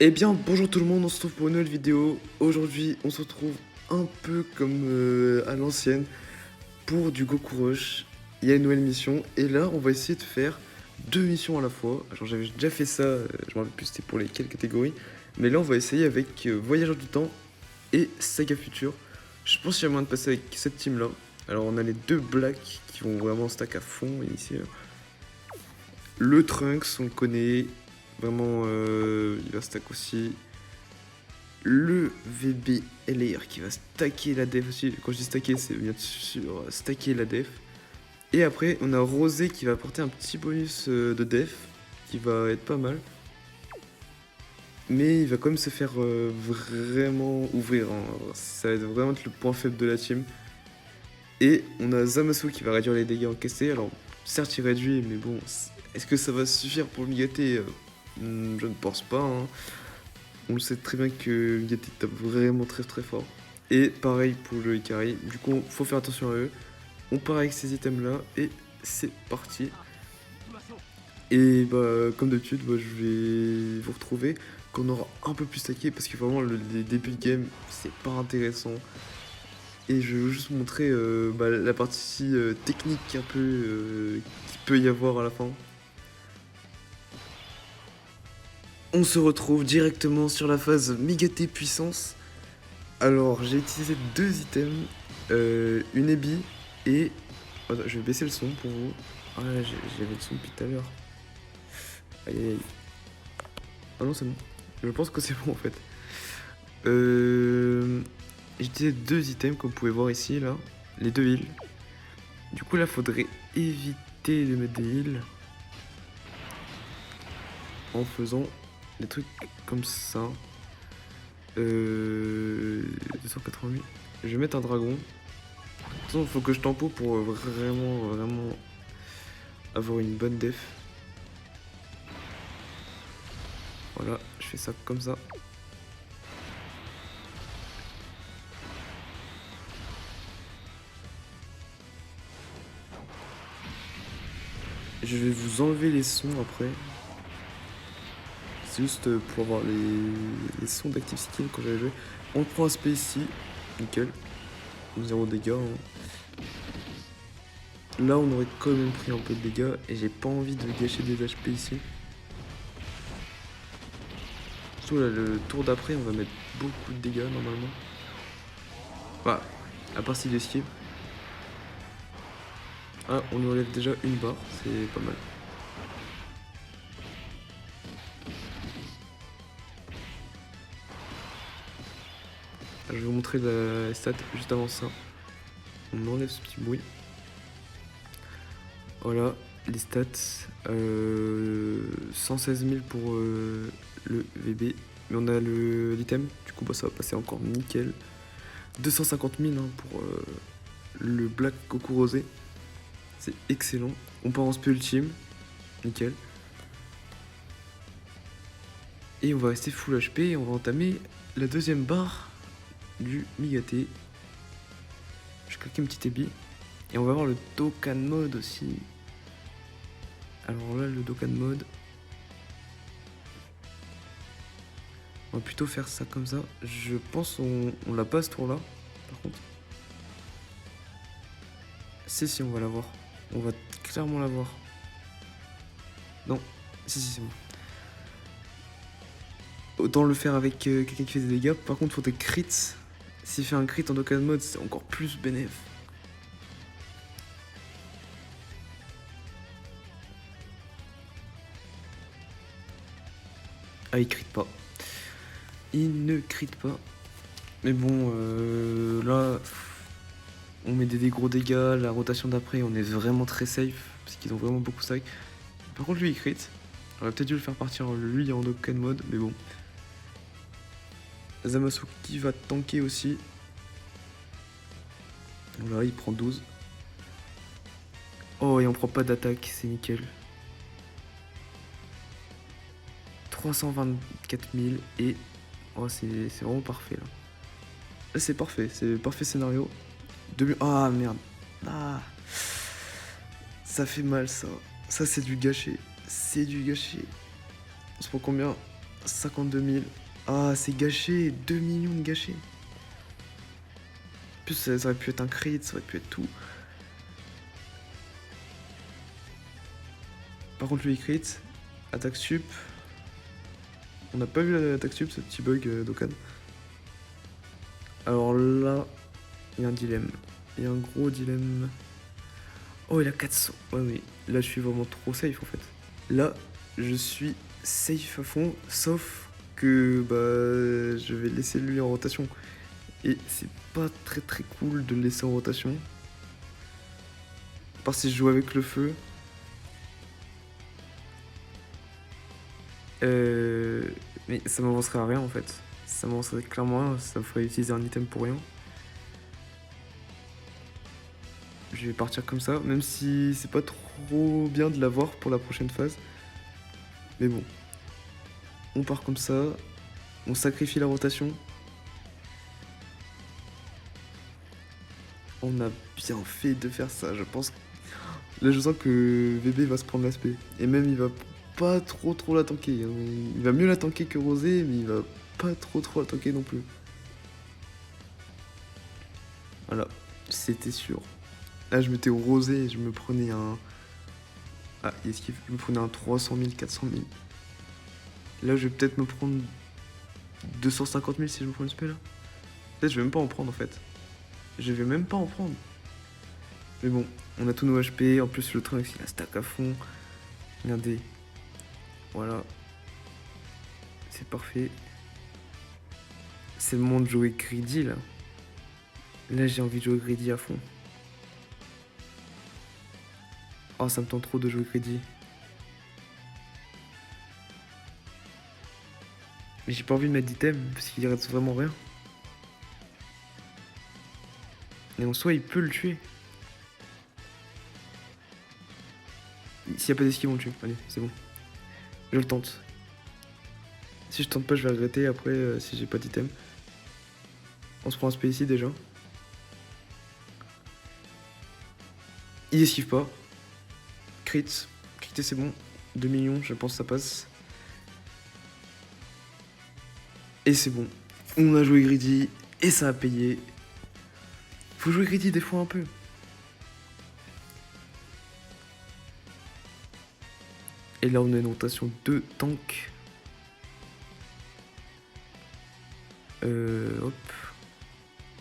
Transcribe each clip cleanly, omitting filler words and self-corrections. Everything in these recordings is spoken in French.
Eh bien, bonjour tout le monde, on se retrouve pour une nouvelle vidéo. Aujourd'hui, on se retrouve un peu comme à l'ancienne pour du Goku Rush. Il y a une nouvelle mission et là, on va essayer de faire deux missions à la fois. Alors, j'avais déjà fait ça, je me rappelle plus c'était pour les quelles catégories. Mais là, on va essayer avec Voyageur du Temps et Saga Future. Je pense qu'il y a moyen de passer avec cette team-là. Alors, on a les deux Blacks qui vont vraiment stack à fond ici. Le Trunks, on le connaît. Vraiment, il va stack aussi. Le VB LR qui va stacker la def aussi. Quand je dis stacker, c'est bien sûr stacker la def. Et après, on a Rosé qui va apporter un petit bonus de def qui va être pas mal. Mais il va quand même se faire vraiment ouvrir. Hein. Ça va vraiment être le point faible de la team. Et on a Zamasu qui va réduire les dégâts encaissés. Alors, certes, il réduit, mais bon, est-ce que ça va suffire pour le Migaté Je ne pense pas. Hein. On le sait très bien que Migaté tape vraiment très très fort. Et pareil pour le Ikari. Du coup, faut faire attention à eux. On part avec ces items là et c'est parti. Et bah, comme d'habitude, bah, je vais vous retrouver quand on aura un peu plus stacké parce que vraiment, les débuts de game, c'est pas intéressant. Et je vais juste vous montrer bah, la partie technique un peu qu'il peut y avoir à la fin. On se retrouve directement sur la phase Migaté puissance. Alors j'ai utilisé deux items, une Ebi et... Attends, je vais baisser le son pour vous. Ah là, j'avais le son depuis tout à l'heure. Aïe aïe aïe. Ah non c'est bon. Je pense que c'est bon en fait. J'ai utilisé deux items comme vous pouvez voir ici là. Les deux heals. Du coup là faudrait éviter de mettre des heals. En faisant des trucs comme ça. 288. Je vais mettre un dragon. De toute façon, il faut que je tempo pour vraiment avoir une bonne def. Voilà, je fais ça comme ça. Je vais vous enlever les sons après. C'est juste pour avoir les sons d'Active Skill quand j'avais joué. On prend un SP ici. Nickel. 0 dégâts. Hein. Là, on aurait quand même pris un peu de dégâts. Et j'ai pas envie de gâcher des HP ici. Surtout là, le tour d'après, on va mettre beaucoup de dégâts normalement. Bah, à part s'il esquive. Ah, on lui enlève déjà une barre. C'est pas mal. Je vais vous montrer la stat juste avant ça. On enlève ce petit bruit. Voilà, les stats. 116 000 pour le VB. Mais on a l'item, du coup bah, ça va passer encore nickel. 250 000 hein, pour le Black Goku Rosé. C'est excellent. On part en SP ultime. Nickel. Et on va rester full HP et on va entamer la deuxième barre du Migaté. Je claque un petit ébi. Et on va avoir le Dokkan mode aussi. Alors là, le Dokkan mode. On va plutôt faire ça comme ça. Je pense on l'a pas ce tour là, par contre. Si, on va l'avoir. On va clairement l'avoir. Non, si, c'est bon. Autant le faire avec quelqu'un qui fait des dégâts. Par contre, il faut des crits. S'il fait un crit en Dokkan mode, c'est encore plus bénéf. Ah, il crit pas. Il ne crit pas. Mais bon, là, on met des gros dégâts. La rotation d'après, on est vraiment très safe. Parce qu'ils ont vraiment beaucoup stack. Par contre, lui, il crit. J'aurais peut-être dû le faire partir lui en Dokkan mode, mais bon. Zamasu qui va tanker aussi. Voilà, il prend 12. Oh, et on prend pas d'attaque, c'est nickel. 324 000 et... Oh, c'est vraiment parfait, là. Là, c'est parfait scénario. Ah, merde. Ah. Ça fait mal, ça. Ça, c'est du gâché. C'est du gâché. On se prend combien? 52 000. Ah, c'est gâché. 2 millions de gâchés. En plus, ça aurait pu être un crit, ça aurait pu être tout. Par contre, lui, il crit. Attaque sup. On n'a pas vu l'attaque sup, ce petit bug d'Okan. Alors là, il y a un dilemme. Il y a un gros dilemme. Oh, il a 400. Ouais, oui. Là, je suis vraiment trop safe, en fait. Là, je suis safe à fond, sauf que bah, je vais laisser lui en rotation. Et c'est pas très très cool de le laisser en rotation. À part si je joue avec le feu. Mais ça m'avancerait à rien en fait. Ça m'avancerait clairement à rien, ça me ferait utiliser un item pour rien. Je vais partir comme ça, même si c'est pas trop bien de l'avoir pour la prochaine phase. Mais bon. On part comme ça. On sacrifie la rotation. On a bien fait de faire ça, je pense. Là, je sens que VB va se prendre l'aspect. Et même, il va pas trop la tanker. Hein. Il va mieux la tanker que Rosé, mais il va pas trop la tanker non plus. Voilà, c'était sûr. Là, je mettais au Rosé et je me prenais un... Ah, il esquive. Je me prenais un 300 000, 400 000. Là, je vais peut-être me prendre 250 000 si je me prends une spé là. Peut-être je vais même pas en prendre en fait. Je vais même pas en prendre. Mais bon, on a tous nos HP. En plus, le train il a stack à fond. Regardez. Voilà. C'est parfait. C'est le moment de jouer greedy là. Là, j'ai envie de jouer greedy à fond. Oh, ça me tente trop de jouer greedy. Mais j'ai pas envie de mettre d'item parce qu'il reste vraiment rien. Et en soi, il peut le tuer. S'il n'y a pas d'esquive, on le tue. Allez, c'est bon. Je le tente. Si je tente pas, je vais regretter après si j'ai pas d'item. On se prend un spé ici déjà. Il esquive pas. Crit. Crité, c'est bon. 2 millions, je pense que ça passe. Et c'est bon. On a joué greedy et ça a payé. Faut jouer greedy des fois un peu. Et là, on a une rotation de tank. Hop.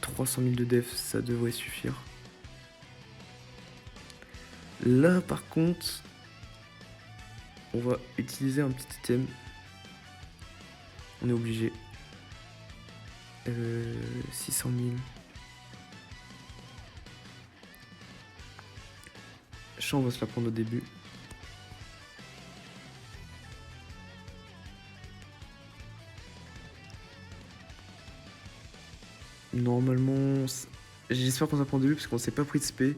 300 000 de def, ça devrait suffire. Là, par contre, on va utiliser un petit item. On est obligé. 600 000. Champ, on va se la prendre au début. Normalement, j'espère qu'on se la prend au début parce qu'on s'est pas pris de spé.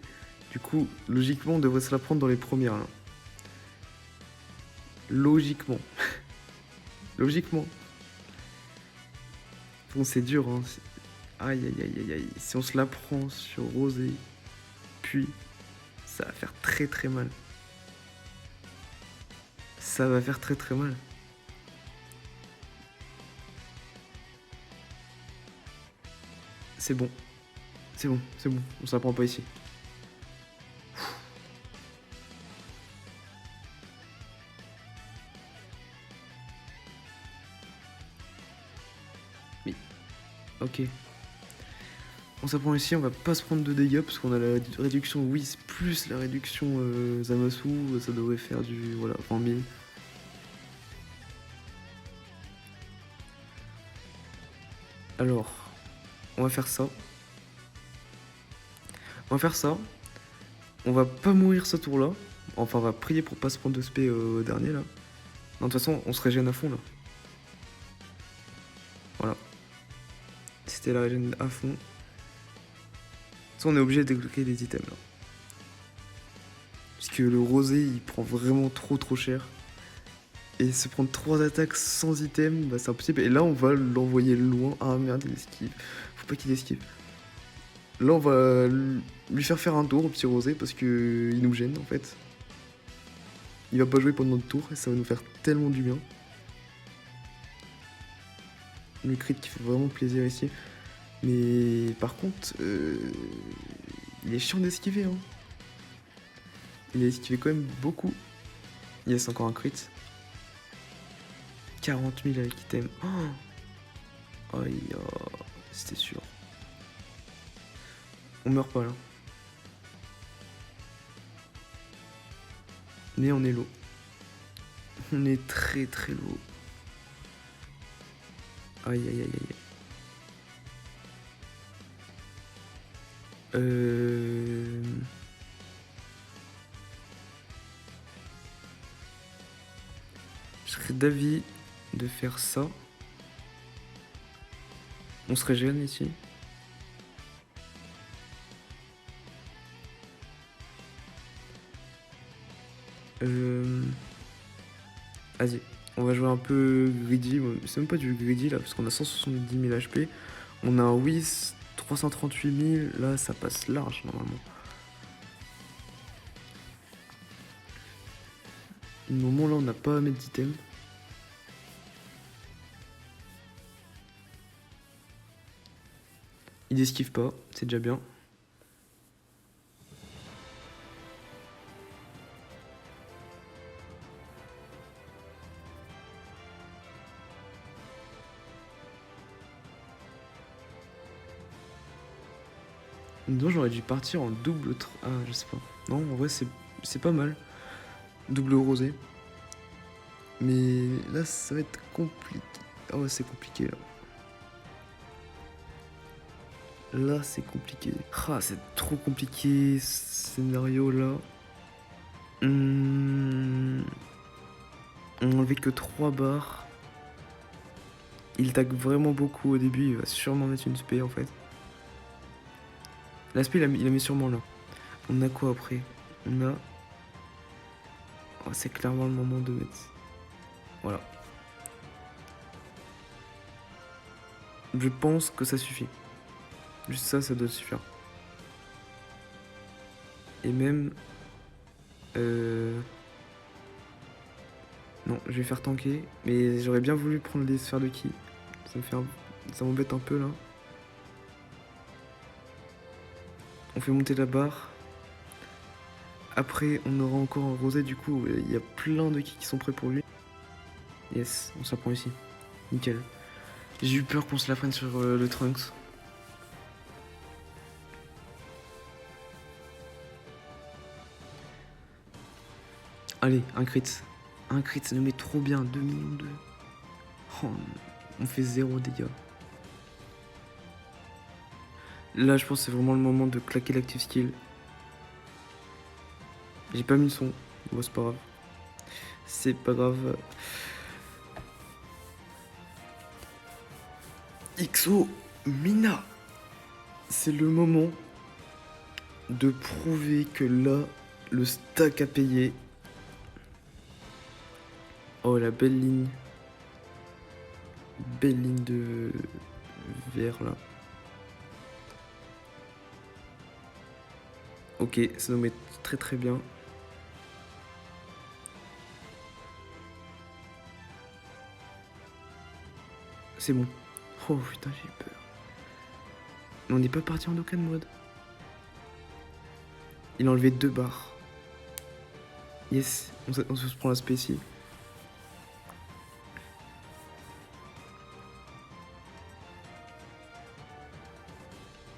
Du coup, logiquement, on devrait se la prendre dans les premières là. Logiquement. Logiquement. Bon, c'est dur, hein. Aïe, aïe, aïe, aïe, aïe. Si on se la prend sur Rosé, puis ça va faire très mal. Ça va faire très mal. C'est bon. C'est bon, c'est bon. On se la prend pas ici. Mais... Ok. On s'apprend ici, on va pas se prendre de dégâts parce qu'on a la réduction Whis plus la réduction Zamasu, ça devrait faire du voilà 20 000. Alors, on va faire ça. On va faire ça. On va pas mourir ce tour là. Enfin, on va prier pour pas se prendre de spé au dernier là. Non, de toute façon, on se régène à fond là. Voilà. C'était la régène à fond. On est obligé de débloquer des items là. Puisque le Rosé il prend vraiment trop cher. Et se prendre 3 attaques sans item, bah c'est impossible. Et là on va l'envoyer loin. Ah merde, il esquive. Faut pas qu'il esquive. Là on va lui faire un tour au petit Rosé parce que il nous gêne en fait. Il va pas jouer pendant notre tour et ça va nous faire tellement du bien. le crit qui fait vraiment plaisir ici. Mais par contre, il est chiant d'esquiver. Hein. Il a esquivé quand même beaucoup. Yes, encore un crit. 40 000 avec item. Oh, aïe, oh, c'était sûr. On meurt pas là. Mais on est low. On est très très low. Aïe aïe aïe aïe. Je serais d'avis de faire ça. On se régène ici. Vas-y, on va jouer un peu greedy. C'est même pas du greedy là, parce qu'on a 170 000 HP. On a un Whis 338 000. Là, ça passe large normalement. Au moment là, on n'a pas à mettre d'item. Il esquive pas, c'est déjà bien. Donc j'aurais dû partir en double... Ah, je sais pas. Non, en vrai, c'est pas mal. Double rosé. Mais là, ça va être compliqué. Ah ouais, c'est compliqué, là. Là, c'est compliqué. Ah, c'est trop compliqué, ce scénario-là. On avait que 3 barres. Il tag vraiment beaucoup au début. Il va sûrement mettre une spé, en fait. La spé, il a mis sûrement là. On a quoi après? On a... Oh, c'est clairement le moment de mettre... Voilà. Je pense que ça suffit. Juste ça, ça doit suffire. Et même... Non, je vais faire tanker. Mais j'aurais bien voulu prendre des sphères de ki. Ça m'embête un peu là. On fait monter la barre. Après, on aura encore un rosé. Du coup, il y a plein de ki qui sont prêts pour lui. Yes, on s'apprend ici. Nickel. J'ai eu peur qu'on se la prenne sur le Trunks. Allez, un crit. Un crit, ça nous met trop bien. 2 millions de... Oh, on fait 0 dégâts. Là, je pense que c'est vraiment le moment de claquer l'active skill. J'ai pas mis le son. Bon, c'est pas grave. C'est pas grave. XO Mina. C'est le moment de prouver que là, le stack a payé. Oh, la belle ligne. Belle ligne de vert là. Ok, ça nous met très très bien. C'est bon. Oh putain, j'ai peur. Mais on n'est pas parti en Dokkan mode. Il a enlevé 2 barres. Yes, on se prend l'aspect ici.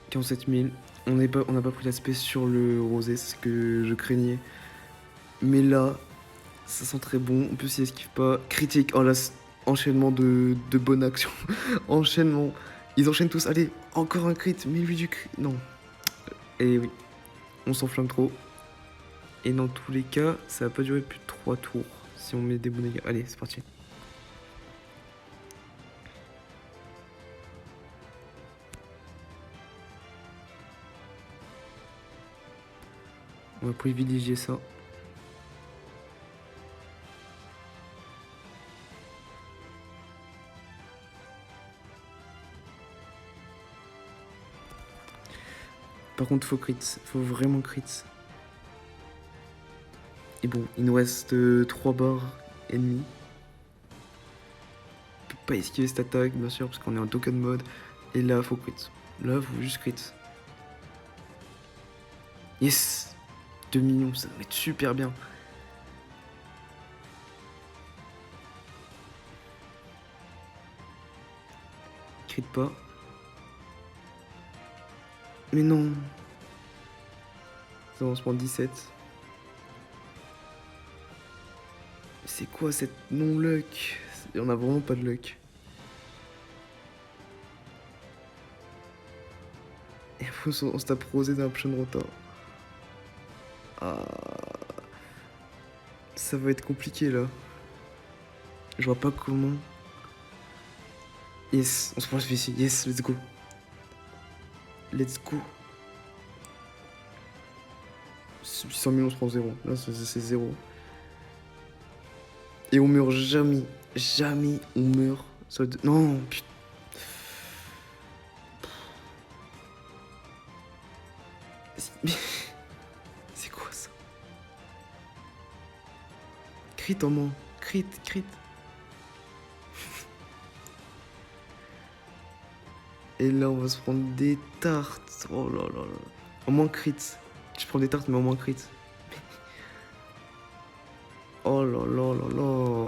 « 47 000. On n'a pas pris l'aspect sur le rosé, c'est ce que je craignais. Mais là, ça sent très bon. En plus, il esquive pas. Critique. Oh là, enchaînement de bonnes actions. Enchaînement. Ils enchaînent tous. Allez, encore un crit. Mais lui du crit. Non. Et oui. On s'enflamme trop. Et dans tous les cas, ça va pas durer plus de 3 tours. Si on met des bons dégâts. Allez, c'est parti. On va privilégier ça. Par contre, faut crit. Faut vraiment crit. Et bon, il nous reste 3 barres et demi. pas esquiver cette attaque, bien sûr, parce qu'on est en token mode. Et là, faut crit. Là, faut juste crit. Yes! 2 millions, ça va être super bien. Crit pas. Mais non! Ça, on se prend 17. C'est quoi cette non-luck? On a vraiment pas de luck. Et après, on se tape rosé dans la prochaine rota. Ah. Ça va être compliqué là. Je vois pas comment. Yes, on se prend ici. Yes, let's go. Let's go. 800 000, on se prend 0. Là, c'est 0. Et on meurt jamais. Jamais on meurt. Non, putain. C'est quoi ça? Crit en moins. Crit. Et là, on va se prendre des tartes. Oh là là là. Au moins crit. Je prends des tartes, mais au moins crit. Oh là là là là.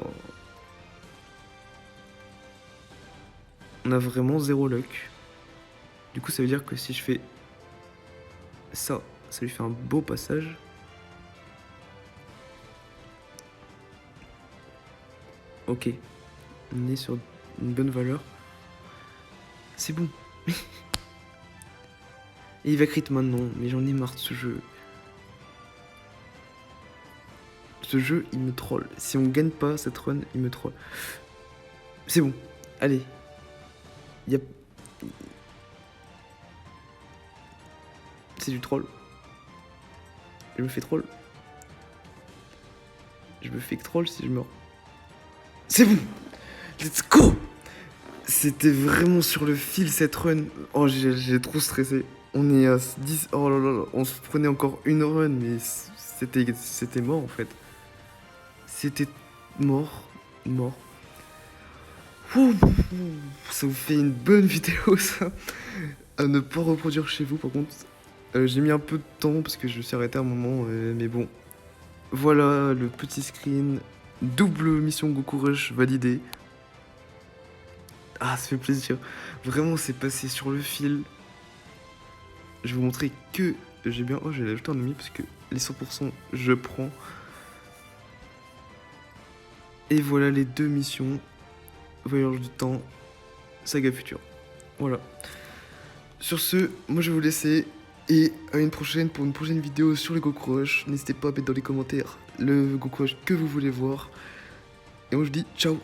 On a vraiment 0 luck. Du coup, ça veut dire que si je fais ça, ça lui fait un beau passage. Ok. On est sur une bonne valeur. C'est bon. Et il va crit maintenant, mais j'en ai marre de ce jeu. Ce jeu, il me troll. Si on gagne pas cette run, il me troll. C'est bon. Allez. C'est du troll. Je me fais troll. Je me fais troll si je meurs. C'est bon. Let's go. C'était vraiment sur le fil cette run. Oh, j'ai trop stressé. On est à 10. Oh là là là. On se prenait encore une run, mais c'était mort en fait. C'était mort. Ouh, ça vous fait une bonne vidéo ça. À ne pas reproduire chez vous par contre. J'ai mis un peu de temps parce que je me suis arrêté à un moment, mais bon. Voilà le petit screen. Double mission Goku Rush validée. Ah, ça fait plaisir. Vraiment, c'est passé sur le fil. Je vais vous montrer que j'ai bien... Oh, j'ai ajouté un ami parce que les 100%, je prends. Et voilà les 2 missions. Voyage du temps, Saga Future. Voilà. Sur ce, moi je vais vous laisser. Et à une prochaine pour une prochaine vidéo sur le Goku Rush. N'hésitez pas à mettre dans les commentaires le Goku Rush que vous voulez voir. Et moi je dis ciao.